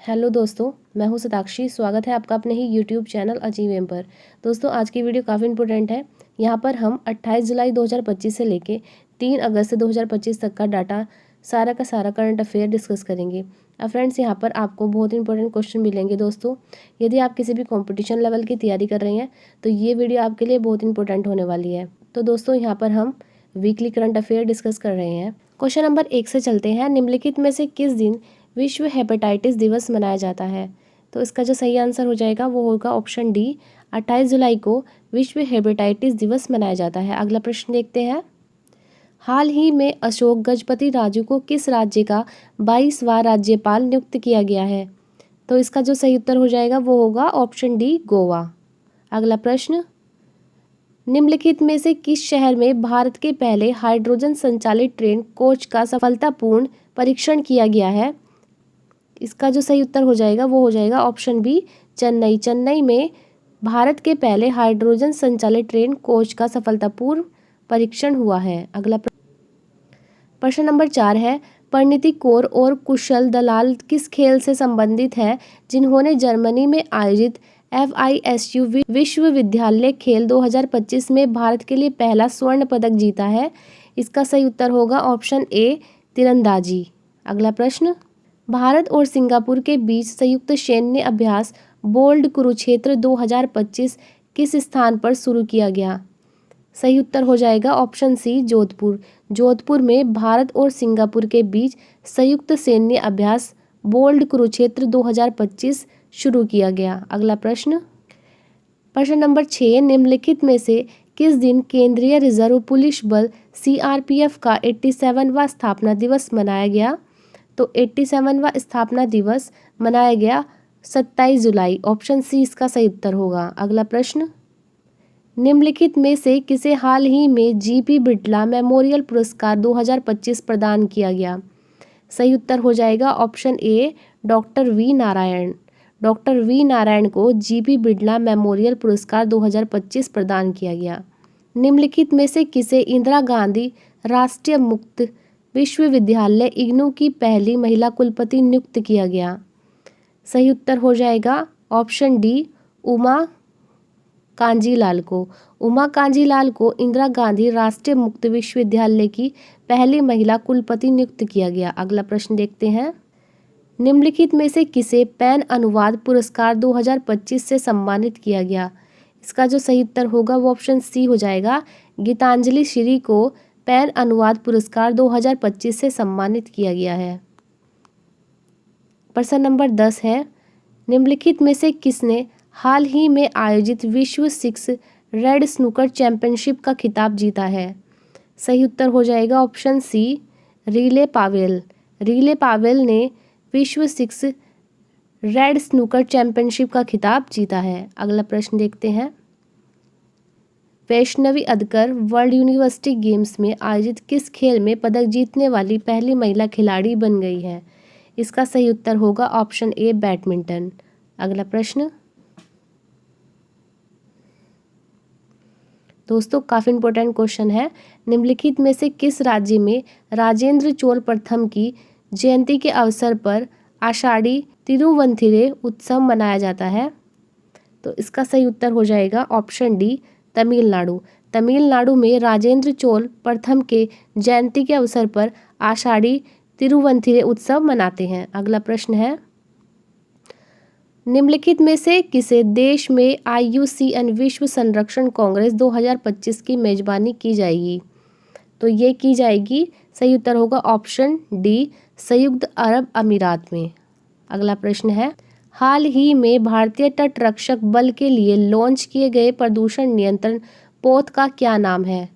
Hello दोस्तों, मैं हूं शताक्षी। स्वागत है आपका अपने ही यूट्यूब चैनल अचीव एम पर। दोस्तों, आज की वीडियो काफ़ी इंपॉर्टेंट है। यहाँ पर हम 28 जुलाई 2025 से लेके 3 अगस्त 2025 तक का डाटा, सारा का सारा करंट अफेयर डिस्कस करेंगे। अब फ्रेंड्स, यहाँ पर आपको बहुत इंपॉर्टेंट क्वेश्चन मिलेंगे। दोस्तों, यदि आप किसी भी कॉम्पिटिशन लेवल की तैयारी कर रही हैं तो ये वीडियो आपके लिए बहुत इंपॉर्टेंट होने वाली है। तो दोस्तों, यहाँ पर हम वीकली करंट अफेयर डिस्कस कर रहे हैं। क्वेश्चन नंबर 1 से चलते हैं। निम्नलिखित में से किस दिन विश्व हेपेटाइटिस दिवस मनाया जाता है? तो इसका जो सही आंसर हो जाएगा वो होगा ऑप्शन डी, 28 जुलाई को विश्व हेपेटाइटिस दिवस मनाया जाता है। अगला प्रश्न देखते हैं। हाल ही में अशोक गजपति राजू को किस राज्य का 22वां राज्यपाल नियुक्त किया गया है? तो इसका जो सही उत्तर हो जाएगा वो होगा ऑप्शन डी, गोवा। अगला प्रश्न, निम्नलिखित में से किस शहर में भारत के पहले हाइड्रोजन संचालित ट्रेन कोच का सफलतापूर्ण परीक्षण किया गया है? इसका जो सही उत्तर हो जाएगा वो हो जाएगा ऑप्शन बी, चेन्नई। चेन्नई में भारत के पहले हाइड्रोजन संचालित ट्रेन कोच का सफलतापूर्ण परीक्षण हुआ है। अगला प्रश्न नंबर 4 है। परिणीति कौर और कुशल दलाल किस खेल से संबंधित है जिन्होंने जर्मनी में आयोजित FISU विश्वविद्यालय खेल 2025 में भारत के लिए पहला स्वर्ण पदक जीता है? इसका सही उत्तर होगा ऑप्शन ए, तीरंदाजी। अगला प्रश्न, भारत और सिंगापुर के बीच संयुक्त सैन्य अभ्यास बोल्ड कुरुक्षेत्र 2025 किस स्थान पर शुरू किया गया? सही उत्तर हो जाएगा ऑप्शन सी, जोधपुर। जोधपुर में भारत और सिंगापुर के बीच संयुक्त सैन्य अभ्यास बोल्ड कुरुक्षेत्र 2025 शुरू किया गया। अगला प्रश्न, प्रश्न नंबर 6। निम्नलिखित में से किस दिन केंद्रीय रिजर्व पुलिस बल CRPF का 87वां स्थापना दिवस मनाया गया? तो 87वां स्थापना दिवस मनाया गया 27 जुलाई। ऑप्शन सी इसका सही उत्तर होगा। अगला प्रश्न, निम्नलिखित में से किसे हाल ही में GP बिड़ला मेमोरियल पुरस्कार 2025 प्रदान किया गया? सही उत्तर हो जाएगा option A, doctor V Narayan. Doctor V Narayan को GP बिड़ला मेमोरियल पुरस्कार 2025 प्रदान किया गया। निम्नलिखित में से किसे इंदिरा गांधी राष्ट्रीय मुक्त विश्वविद्यालय इग्नू की पहली महिला कुलपति नियुक्त किया गया? सही उत्तर हो जाएगा ऑप्शन डी, उमा कांजीलाल को। उमा कांजीलाल को इंदिरा गांधी राष्ट्रीय मुक्त विश्वविद्यालय की पहली महिला कुलपति नियुक्त किया गया। अगला प्रश्न देखते हैं। निम्नलिखित में से किसे पैन अनुवाद पुरस्कार 2025 से सम्मानित किया गया? इसका जो सही उत्तर होगा वो ऑप्शन सी हो जाएगा, गीतांजलि श्री को पैन अनुवाद पुरस्कार 2025 से सम्मानित किया गया है। प्रश्न नंबर 10 है। निम्नलिखित में से किसने हाल ही में आयोजित विश्व 6 रेड स्नूकर चैंपियनशिप का खिताब जीता है? सही उत्तर हो जाएगा option C, Riley Powell. Riley Powell ने विश्व 6 रेड स्नूकर चैंपियनशिप का खिताब जीता है। अगला प्रश्न देखते हैं। वैष्णवी अदकर वर्ल्ड यूनिवर्सिटी गेम्स में आयोजित किस खेल में पदक जीतने वाली पहली महिला खिलाड़ी बन गई है? इसका सही उत्तर होगा ऑप्शन ए, बैडमिंटन। अगला प्रश्न, दोस्तों काफ़ी इंपॉर्टेंट क्वेश्चन है। निम्नलिखित में से किस राज्य में राजेंद्र चोल प्रथम की जयंती के अवसर पर आषाढ़ी तिरुवंथिरे उत्सव मनाया जाता है? तो इसका सही उत्तर हो जाएगा ऑप्शन डी, तमिलनाडु। तमिलनाडु में राजेंद्र चोल प्रथम के जयंती के अवसर पर आषाढ़ी तिरुवंथिरे उत्सव मनाते हैं। अगला प्रश्न है। निम्नलिखित में से किसे देश में IUCN विश्व संरक्षण कांग्रेस 2025 की मेजबानी की जाएगी? तो ये की जाएगी, सही उत्तर होगा ऑप्शन डी, संयुक्त अरब अमीरात में। अगला प्रश्न है। हाल ही में भारतीय तटरक्षक बल के लिए लॉन्च किए गए प्रदूषण नियंत्रण पोत का क्या नाम है?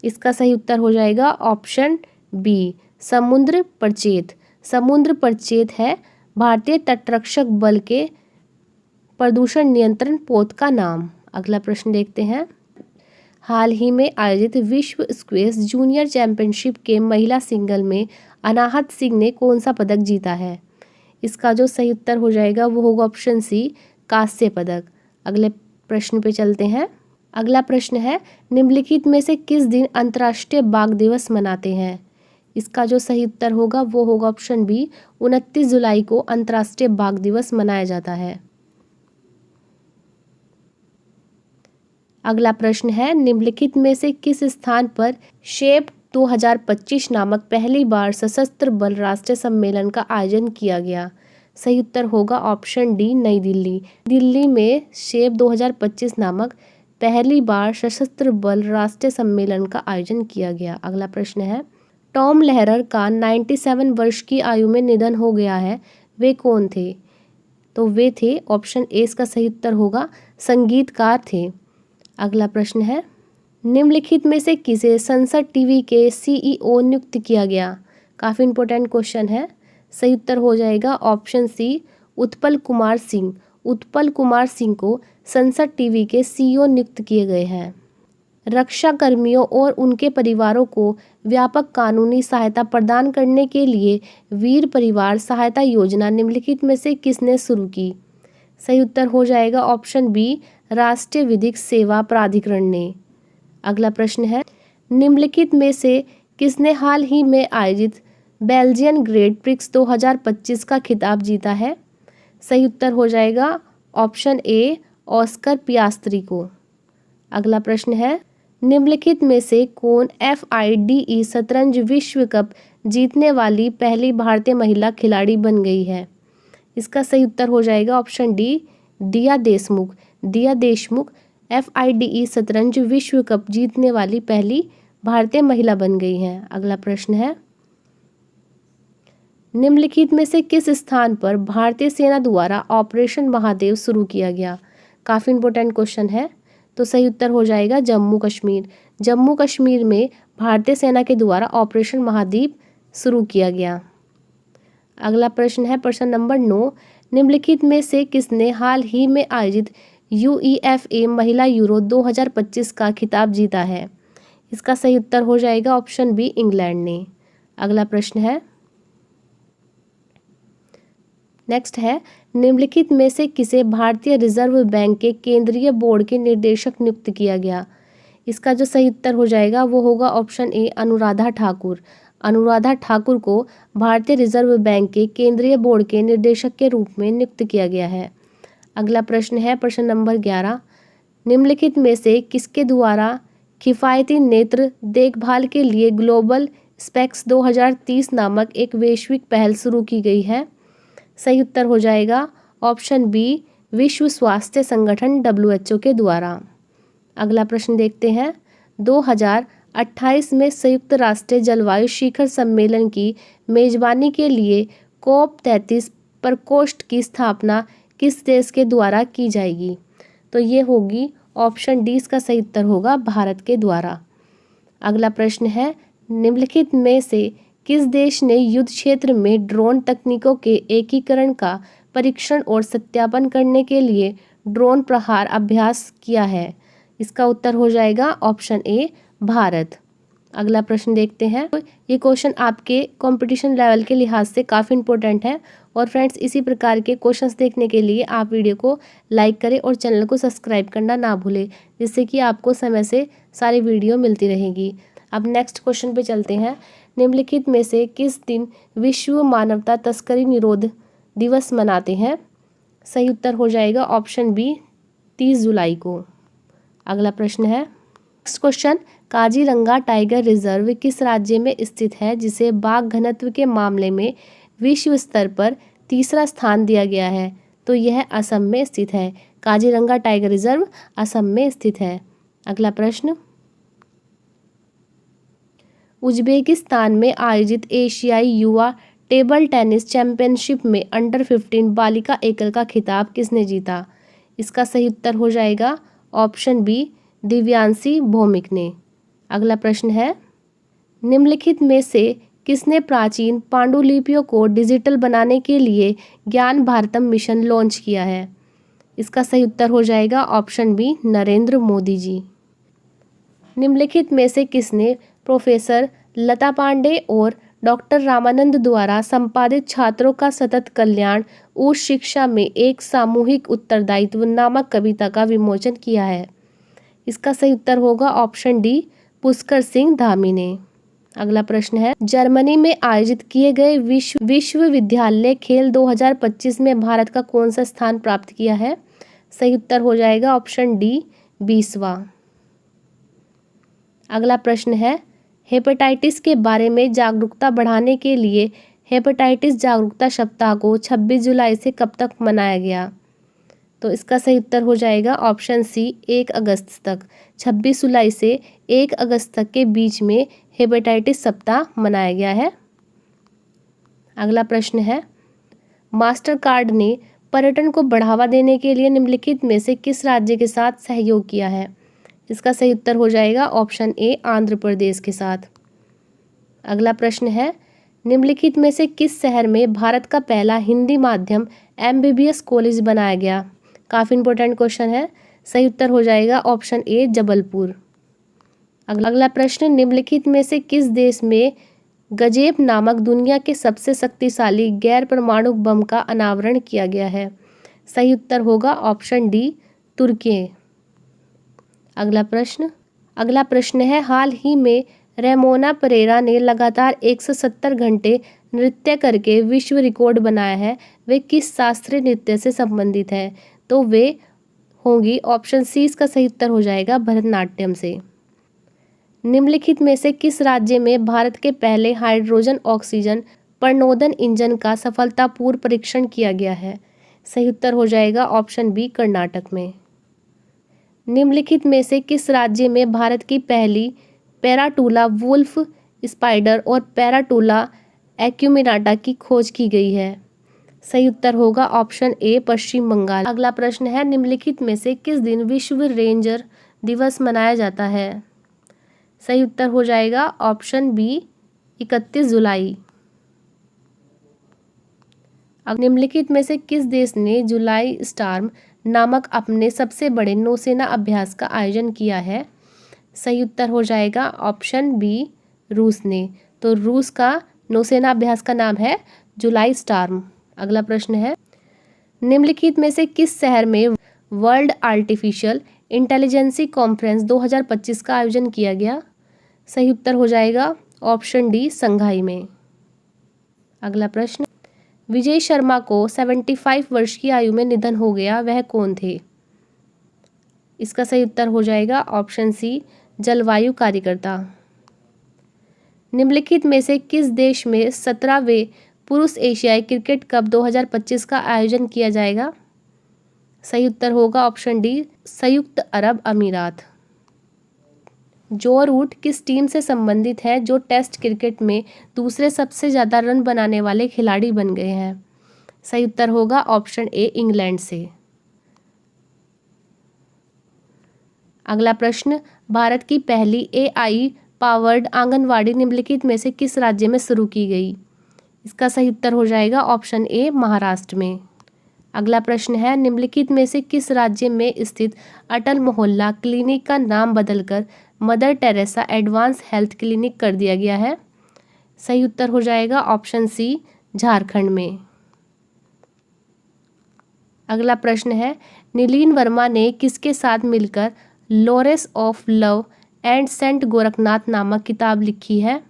इसका सही उत्तर हो जाएगा ऑप्शन बी, समुद्र प्रचेत। समुद्र प्रचेत है भारतीय तटरक्षक बल के प्रदूषण नियंत्रण पोत का नाम। अगला प्रश्न देखते हैं। हाल ही में आयोजित विश्व स्क्वैश जूनियर चैंपियनशिप के महिला सिंगल में अनाहत सिंह ने कौन सा पदक जीता है? इसका जो सही उत्तर हो जाएगा वो होगा ऑप्शन सी, कांस्य पदक। अगले प्रश्न पे चलते हैं। अगला प्रश्न है। निम्नलिखित में से किस दिन अंतर्राष्ट्रीय बाघ दिवस मनाते हैं? इसका जो सही उत्तर होगा वो होगा ऑप्शन बी, 29 जुलाई को अंतर्राष्ट्रीय बाघ दिवस मनाया जाता है। अगला प्रश्न है, निम्नलिखित में से किस स्थान पर शेप 2025 नामक पहली बार सशस्त्र बल राष्ट्रीय सम्मेलन का आयोजन किया गया? सही उत्तर होगा ऑप्शन डी, नई दिल्ली। दिल्ली में शेप 2025 नामक पहली बार सशस्त्र बल राष्ट्रीय सम्मेलन का आयोजन किया गया। अगला प्रश्न है, टॉम लहरर का 97 वर्ष की आयु में निधन हो गया है, वे कौन थे? तो वे थे, ऑप्शन ए इसका सही उत्तर होगा, संगीतकार थे। अगला प्रश्न है, निम्नलिखित में से किसे संसद टीवी के सीईओ नियुक्त किया गया? काफ़ी इंपॉर्टेंट क्वेश्चन है। सही उत्तर हो जाएगा ऑप्शन सी, उत्पल कुमार सिंह। उत्पल कुमार सिंह को संसद टीवी के सीईओ नियुक्त किए गए हैं। रक्षा कर्मियों और उनके परिवारों को व्यापक कानूनी सहायता प्रदान करने के लिए वीर परिवार सहायता योजना निम्नलिखित में से किसने शुरू की? सही उत्तर हो जाएगा ऑप्शन बी, राष्ट्रीय विधिक सेवा प्राधिकरण ने। अगला प्रश्न है, निम्नलिखित में से किसने हाल ही में आयोजित बेल्जियन ग्रेट प्रिक्स 2025 का खिताब जीता है? सही उत्तर हो जाएगा ऑप्शन ए, ऑस्कर पियास्त्री को। अगला प्रश्न है, निम्नलिखित में से कौन FIDE शतरंज विश्व कप जीतने वाली पहली भारतीय महिला खिलाड़ी बन गई है? इसका सही उत्तर हो जाएगा ऑप्शन डी, दिया देशमुख। दिया देशमुख FIDE शतरंज विश्व कप जीतने वाली पहली भारतीय महिला बन गई हैं। अगला प्रश्न है, निम्नलिखित में से किस स्थान पर भारतीय सेना द्वारा ऑपरेशन महादेव शुरू किया गया? काफ़ी इंपॉर्टेंट क्वेश्चन है। तो सही उत्तर हो जाएगा जम्मू कश्मीर। जम्मू कश्मीर में भारतीय सेना के द्वारा ऑपरेशन महादीप शुरू किया गया। अगला प्रश्न है, प्रश्न नंबर 9, निम्नलिखित में से किसने हाल ही में आयोजित UEFA महिला यूरो 2025 का खिताब जीता है? इसका सही उत्तर हो जाएगा ऑप्शन बी, इंग्लैंड ने। अगला प्रश्न है, नेक्स्ट है, निम्नलिखित में से किसे भारतीय रिजर्व बैंक के केंद्रीय बोर्ड के निर्देशक नियुक्त किया गया? इसका जो सही उत्तर हो जाएगा वो होगा ऑप्शन ए, अनुराधा ठाकुर। अनुराधा ठाकुर को भारतीय रिजर्व बैंक के केंद्रीय बोर्ड के निर्देशक के रूप में नियुक्त किया गया है। अगला प्रश्न है, प्रश्न नंबर 11, निम्नलिखित में से किसके द्वारा किफ़ायती नेत्र देखभाल के लिए ग्लोबल स्पेक्स 2030 नामक एक वैश्विक पहल शुरू की गई है? सही उत्तर हो जाएगा ऑप्शन बी, विश्व स्वास्थ्य संगठन WHO के द्वारा। अगला प्रश्न देखते हैं, 2028 में संयुक्त राष्ट्र जलवायु शिखर सम्मेलन की मेजबानी के लिए COP33 प्रकोष्ठ की स्थापना किस देश के द्वारा की जाएगी? तो ये होगी ऑप्शन डी, इसका सही उत्तर होगा भारत के द्वारा। अगला प्रश्न है, निम्नलिखित में से किस देश ने युद्ध क्षेत्र में ड्रोन तकनीकों के एकीकरण का परीक्षण और सत्यापन करने के लिए ड्रोन प्रहार अभ्यास किया है? इसका उत्तर हो जाएगा ऑप्शन ए, भारत। अगला प्रश्न देखते हैं, ये क्वेश्चन आपके कंपटीशन लेवल के लिहाज से काफ़ी इंपॉर्टेंट है। और फ्रेंड्स, इसी प्रकार के क्वेश्चंस देखने के लिए आप वीडियो को लाइक करें और चैनल को सब्सक्राइब करना ना भूलें, जिससे कि आपको समय से सारी वीडियो मिलती रहेगी। अब नेक्स्ट क्वेश्चन पे चलते हैं, निम्नलिखित में से किस दिन विश्व मानवता तस्करी निरोध दिवस मनाते हैं? सही उत्तर हो जाएगा ऑप्शन बी, 30 जुलाई को। अगला प्रश्न है, next question, Kaziranga tiger reserve किस राज्य में स्थित है जिसे बाघ घनत्व के मामले में विश्व स्तर पर तीसरा स्थान दिया गया है? तो यह असम में स्थित है। काजीरंगा टाइगर रिजर्व असम में स्थित है। अगला प्रश्न, उज्बेकिस्तान में आयोजित एशियाई युवा टेबल टेनिस चैंपियनशिप में अंडर 15 बालिका एकल का खिताब किसने जीता? इसका सही उत्तर हो जाएगा ऑप्शन बी, दिव्यांशी भौमिक ने। अगला प्रश्न है, निम्नलिखित में से किसने प्राचीन पांडुलिपियों को डिजिटल बनाने के लिए ज्ञान भारतम मिशन लॉन्च किया है? इसका सही उत्तर हो जाएगा ऑप्शन बी, नरेंद्र मोदी जी। निम्नलिखित में से किसने प्रोफेसर लता पांडे और डॉक्टर रामानंद द्वारा संपादित छात्रों का सतत कल्याण उच्च शिक्षा में एक सामूहिक उत्तरदायित्व नामक कविता का विमोचन किया है? इसका सही उत्तर होगा ऑप्शन डी, पुष्कर सिंह धामी ने। अगला प्रश्न है, जर्मनी में आयोजित किए गए विश्वविद्यालय खेल 2025 में भारत का कौन सा स्थान प्राप्त किया है? सही उत्तर हो जाएगा ऑप्शन डी 20वां। अगला प्रश्न है, हेपेटाइटिस के बारे में जागरूकता बढ़ाने के लिए हेपेटाइटिस जागरूकता सप्ताह को 26 जुलाई से कब तक मनाया गया? तो इसका सही उत्तर हो जाएगा ऑप्शन सी 1 अगस्त तक। 26 जुलाई से 1 अगस्त तक के बीच में हेपेटाइटिस सप्ताह मनाया गया है। अगला प्रश्न है, मास्टर कार्ड ने पर्यटन को बढ़ावा देने के लिए निम्नलिखित में से किस राज्य के साथ सहयोग किया है? इसका सही उत्तर हो जाएगा ऑप्शन ए आंध्र प्रदेश के साथ। अगला प्रश्न है, निम्नलिखित में से किस शहर में भारत का पहला हिंदी माध्यम MBBS कॉलेज बनाया गया? काफ़ी इंपॉर्टेंट क्वेश्चन है। सही उत्तर हो जाएगा ऑप्शन ए जबलपुर। अगला प्रश्न, निम्नलिखित में से किस देश में गजेब नामक दुनिया के सबसे शक्तिशाली गैर परमाणु बम का अनावरण किया गया है? सही उत्तर होगा ऑप्शन डी तुर्की। अगला प्रश्न है, हाल ही में रेमोना परेरा ने लगातार 170 घंटे नृत्य करके विश्व रिकॉर्ड बनाया है। वे किस शास्त्रीय नृत्य से संबंधित है? तो वे होंगी ऑप्शन सी, इसका सही उत्तर हो जाएगा भरतनाट्यम से। निम्नलिखित में से किस राज्य में भारत के पहले हाइड्रोजन ऑक्सीजन प्रणोदन इंजन का सफलतापूर्व परीक्षण किया गया है? सही उत्तर हो जाएगा ऑप्शन बी कर्नाटक में। निम्नलिखित में से किस राज्य में भारत की पहली पैराटूला वुल्फ स्पाइडर और पैराटूला एक्यूमिनाटा की खोज की गई है? सही उत्तर होगा ऑप्शन ए पश्चिम बंगाल। अगला प्रश्न है, निम्नलिखित में से किस दिन विश्व रेंजर दिवस मनाया जाता है? सही उत्तर हो जाएगा ऑप्शन बी 31 जुलाई। अब निम्नलिखित में से किस देश ने जुलाई स्टार्म नामक अपने सबसे बड़े नौसेना अभ्यास का आयोजन किया है? सही उत्तर हो जाएगा ऑप्शन बी रूस ने। तो रूस का नौसेना अभ्यास का नाम है जुलाई स्टार्म। अगला प्रश्न है, निम्नलिखित में से किस शहर में वर्ल्ड आर्टिफिशियल इंटेलिजेंसी कॉन्फ्रेंस 2025 का आयोजन किया गया? सही उत्तर हो जाएगा ऑप्शन डी संघाई में। अगला प्रश्न, विजय शर्मा को 75 वर्ष की आयु में निधन हो गया, वह कौन थे? इसका सही उत्तर हो जाएगा ऑप्शन सी जलवायु कार्यकर्ता। निम्नलिखित में से किस देश में 17वें पुरुष एशियाई क्रिकेट कप 2025 का आयोजन किया जाएगा? सही उत्तर होगा ऑप्शन डी संयुक्त अरब अमीरात। जो रूट किस टीम से संबंधित है जो टेस्ट क्रिकेट में दूसरे सबसे ज़्यादा रन बनाने वाले खिलाड़ी बन गए हैं? सही उत्तर होगा ऑप्शन ए इंग्लैंड से। अगला प्रश्न, भारत की पहली AI पावर्ड आंगनवाड़ी निम्नलिखित में से किस राज्य में शुरू की गई? इसका सही उत्तर हो जाएगा ऑप्शन ए महाराष्ट्र में। अगला प्रश्न है, निम्नलिखित में से किस राज्य में स्थित अटल मोहल्ला क्लिनिक का नाम बदलकर mother Teresa advance health clinic कर दिया गया है? सही उत्तर हो जाएगा ऑप्शन सी झारखंड में। अगला प्रश्न है, नीलीन वर्मा ने किसके साथ मिलकर lores of love and saint Gorakhnath नामक किताब लिखी है?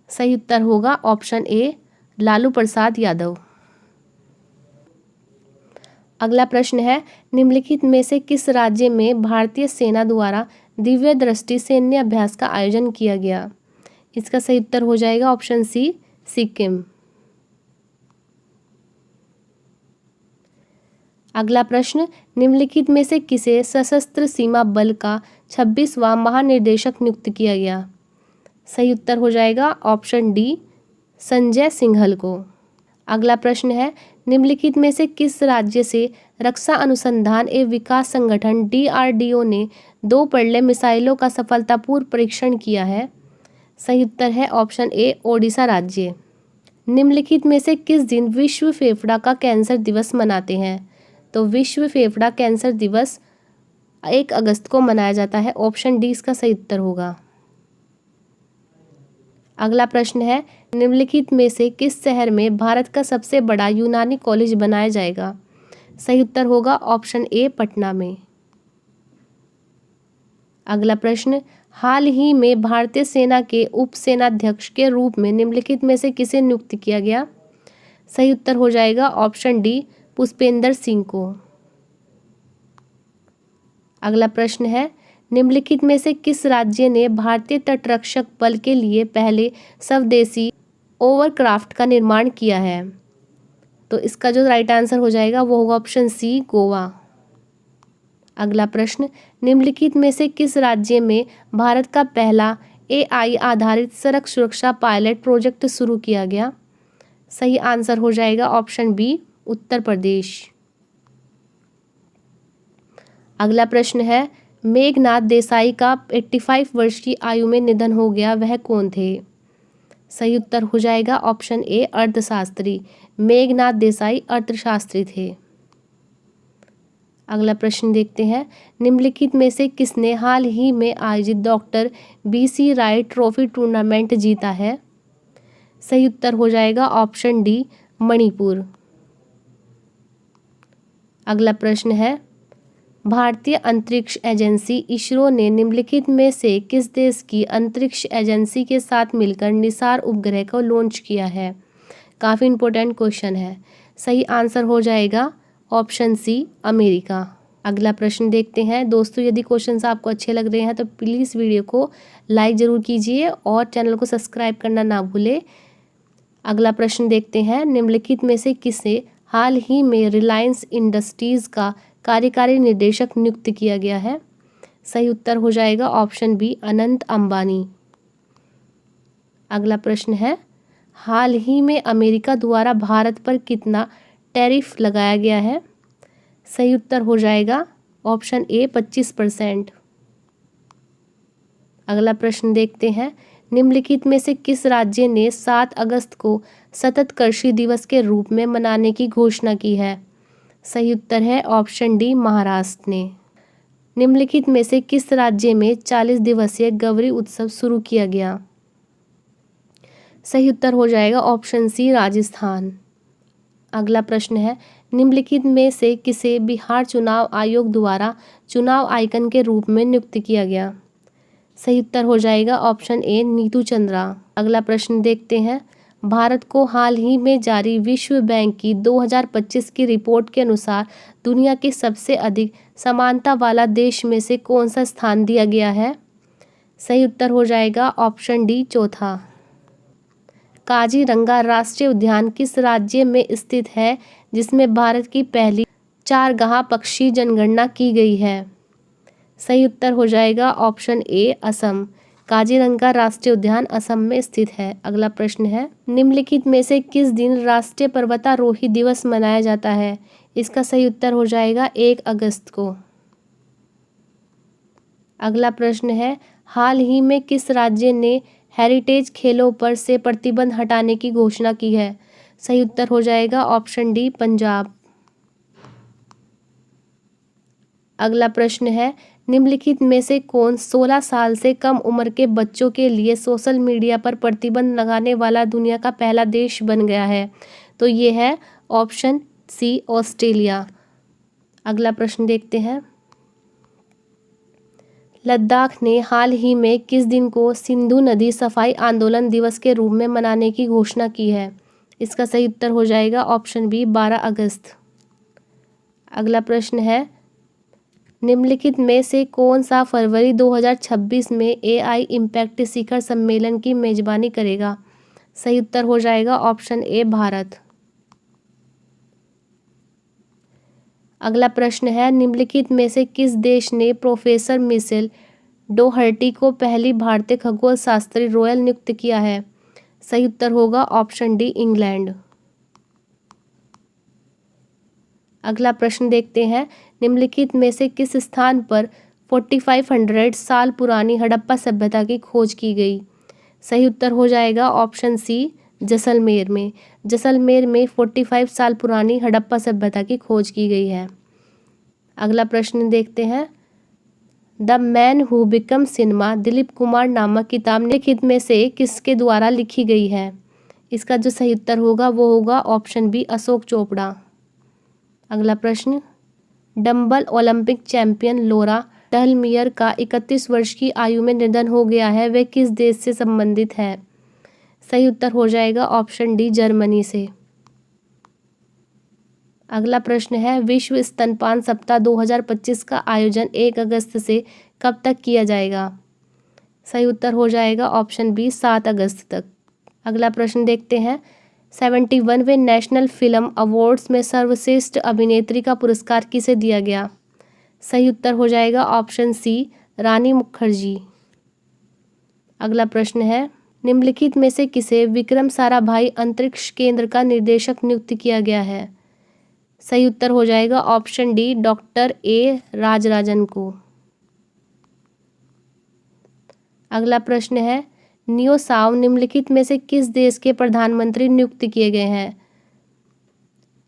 सही उत्तर होगा ऑप्शन ए लालू प्रसाद यादव। अगला प्रश्न है, निम्नलिखित में से किस राज्य में भारतीय सेना द्वारा दिव्य दृष्टि सैन्य अभ्यास का आयोजन किया गया? इसका सही उत्तर हो जाएगा ऑप्शन सी सिक्किम। अगला प्रश्न, निम्नलिखित में से किसे सशस्त्र सीमा बल का 26वां महानिदेशक नियुक्त किया गया? सही उत्तर हो जाएगा ऑप्शन डी संजय सिंघल को। अगला प्रश्न है, निम्नलिखित में से किस राज्य से रक्षा अनुसंधान एवं विकास संगठन DRDO ने 2 पर्ले मिसाइलों का सफलतापूर्व परीक्षण किया है? सही उत्तर है ऑप्शन ए ओडिशा राज्य। निम्नलिखित में से किस दिन विश्व फेफड़ा का कैंसर दिवस मनाते हैं? तो विश्व फेफड़ा कैंसर दिवस 1 अगस्त को मनाया जाता है। ऑप्शन डी इसका सही उत्तर होगा। अगला प्रश्न है, निम्नलिखित में से किस शहर में भारत का सबसे बड़ा यूनानी कॉलेज बनाया जाएगा? सही उत्तर होगा ऑप्शन ए पटना में। अगला प्रश्न, हाल ही में भारतीय सेना के उप सेनाध्यक्ष के रूप में निम्नलिखित में से किसे नियुक्त किया गया? सही उत्तर हो जाएगा ऑप्शन डी, पुष्पेंद्र सिंह को। अगला प्रश्न है, निम्नलिखित में से किस राज्य ने भारतीय तटरक्षक बल के लिए पहले स्वदेशी ओवरक्राफ्ट का निर्माण किया है? तो इसका जो राइट आंसर हो जाएगा वो होगा ऑप्शन सी, गोवा। अगला प्रश्न, निम्नलिखित में से किस राज्य में भारत का पहला AI आधारित सड़क सुरक्षा पायलट प्रोजेक्ट शुरू किया गया? सही आंसर हो जाएगा ऑप्शन बी, उत्तर प्रदेश। अगला प्रश्न है, मेघनाथ देसाई का 85 वर्ष की आयु में निधन हो गया, वह कौन थे? सही उत्तर हो जाएगा ऑप्शन ए, अर्थशास्त्री। मेघनाथ देसाई अर्थशास्त्री थे। अगला प्रश्न देखते हैं, निम्नलिखित में से किसने हाल ही में आयोजित डॉक्टर BC राय ट्रॉफी टूर्नामेंट जीता है? सही उत्तर हो जाएगा ऑप्शन डी, मणिपुर। अगला प्रश्न है, भारतीय अंतरिक्ष एजेंसी इसरो ने निम्नलिखित में से किस देश की अंतरिक्ष एजेंसी के साथ मिलकर निसार उपग्रह को लॉन्च किया है? काफ़ी इंपॉर्टेंट क्वेश्चन है। सही आंसर हो जाएगा ऑप्शन सी, अमेरिका। अगला प्रश्न देखते हैं। दोस्तों, यदि क्वेश्चंस आपको अच्छे लग रहे हैं तो प्लीज़ वीडियो को लाइक ज़रूर कीजिए और चैनल को सब्सक्राइब करना ना भूलें। अगला प्रश्न देखते हैं, निम्नलिखित में से किसे हाल ही में रिलायंस इंडस्ट्रीज़ का कार्यकारी निदेशक नियुक्त किया गया है? सही उत्तर हो जाएगा ऑप्शन बी, अनंत अंबानी। अगला प्रश्न है, हाल ही में अमेरिका द्वारा भारत पर कितना टैरिफ लगाया गया है? सही उत्तर हो जाएगा ऑप्शन ए, 25%। अगला प्रश्न देखते हैं, निम्नलिखित में से किस राज्य ने 7 अगस्त को सतत कृषि दिवस के रूप में मनाने की घोषणा की है? सही उत्तर है ऑप्शन डी, महाराष्ट्र ने। निम्नलिखित में से किस राज्य में 40 दिवसीय गौरी उत्सव शुरू किया गया? सही उत्तर हो जाएगा ऑप्शन सी, राजस्थान। अगला प्रश्न है, निम्नलिखित में से किसे बिहार चुनाव आयोग द्वारा चुनाव आइकन के रूप में नियुक्त किया गया? सही उत्तर हो जाएगा ऑप्शन ए, नीतू चंद्रा। अगला प्रश्न देखते हैं, भारत को हाल ही में जारी विश्व बैंक की 2025 की रिपोर्ट के अनुसार दुनिया के सबसे अधिक समानता वाला देश में से कौन सा स्थान दिया गया है? सही उत्तर हो जाएगा ऑप्शन डी, चौथा। काजीरंगा राष्ट्रीय उद्यान किस राज्य में स्थित है जिसमें भारत की पहली चारगाह पक्षी जनगणना की गई है? सही उत्तर हो जाएगा ऑप्शन ए, असम। काजीरंगा राष्ट्रीय उद्यान असम में स्थित है। अगला प्रश्न है, निम्नलिखित में से किस दिन राष्ट्रीय पर्वतारोही दिवस मनाया जाता है? इसका सही उत्तर हो जाएगा 1 अगस्त को। अगला प्रश्न है, हाल ही में किस राज्य ने हेरिटेज खेलों पर से प्रतिबंध हटाने की घोषणा की है? सही उत्तर हो जाएगा ऑप्शन डी, पंजाब। अगला प्रश्न है, निम्नलिखित में से कौन 16 साल से कम उम्र के बच्चों के लिए सोशल मीडिया पर प्रतिबंध लगाने वाला दुनिया का पहला देश बन गया है? तो ये है ऑप्शन सी, ऑस्ट्रेलिया। अगला प्रश्न देखते हैं, लद्दाख ने हाल ही में किस दिन को सिंधु नदी सफाई आंदोलन दिवस के रूप में मनाने की घोषणा की है? इसका सही उत्तर हो जाएगा ऑप्शन बी, 12 अगस्त। अगला प्रश्न है, निम्नलिखित में से कौन सा फरवरी 2026 में AI इम्पैक्ट शिखर सम्मेलन की मेजबानी करेगा? सही उत्तर हो जाएगा ऑप्शन ए, भारत। अगला प्रश्न है, निम्नलिखित में से किस देश ने प्रोफेसर मिशेल डोहर्टी को पहली भारतीय खगोल शास्त्री रॉयल नियुक्त किया है? सही उत्तर होगा ऑप्शन डी, इंग्लैंड। अगला प्रश्न देखते हैं, निम्नलिखित में से किस स्थान पर 4500 साल पुरानी हड़प्पा सभ्यता की खोज की गई? सही उत्तर हो जाएगा ऑप्शन सी, जैसलमेर में। जैसलमेर में 45 साल पुरानी हड़प्पा सभ्यता की खोज की गई है। अगला प्रश्न देखते हैं, the man who become cinema Dilip Kumar नामक किताब निम्नलिखित में से किसके द्वारा लिखी गई है? इसका जो सही उत्तर होगा वो होगा ऑप्शन बी, अशोक चोपड़ा। अगला प्रश्न, डंबल ओलंपिक चैंपियन लॉरा टहलमियर का 31 वर्ष की आयु में निधन हो गया है, वह किस देश से संबंधित है? सही उत्तर हो जाएगा ऑप्शन डी, जर्मनी से। अगला प्रश्न है, विश्व स्तनपान सप्ताह 2025 का आयोजन 1 अगस्त से कब तक किया जाएगा? सही उत्तर हो जाएगा ऑप्शन बी, 7 अगस्त तक। अगला प्रश्न देखते हैं, 71वें नेशनल फिल्म अवार्ड्स में सर्वश्रेष्ठ अभिनेत्री का पुरस्कार किसे दिया गया? सही उत्तर हो जाएगा ऑप्शन सी, रानी मुखर्जी। अगला प्रश्न है, निम्नलिखित में से किसे विक्रम साराभाई अंतरिक्ष केंद्र का निर्देशक नियुक्त किया गया है? सही उत्तर हो जाएगा option D, doctor A Rajarajan को। अगला प्रश्न है, नियोसाव निम्नलिखित में से किस देश के प्रधानमंत्री नियुक्त किए गए हैं?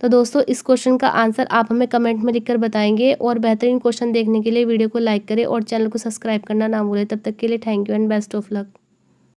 तो दोस्तों इस क्वेश्चन का आंसर आप हमें कमेंट में लिखकर बताएंगे और बेहतरीन क्वेश्चन देखने के लिए वीडियो को लाइक करें और चैनल को सब्सक्राइब करना ना भूलें। तब तक के लिए thank you and best of luck.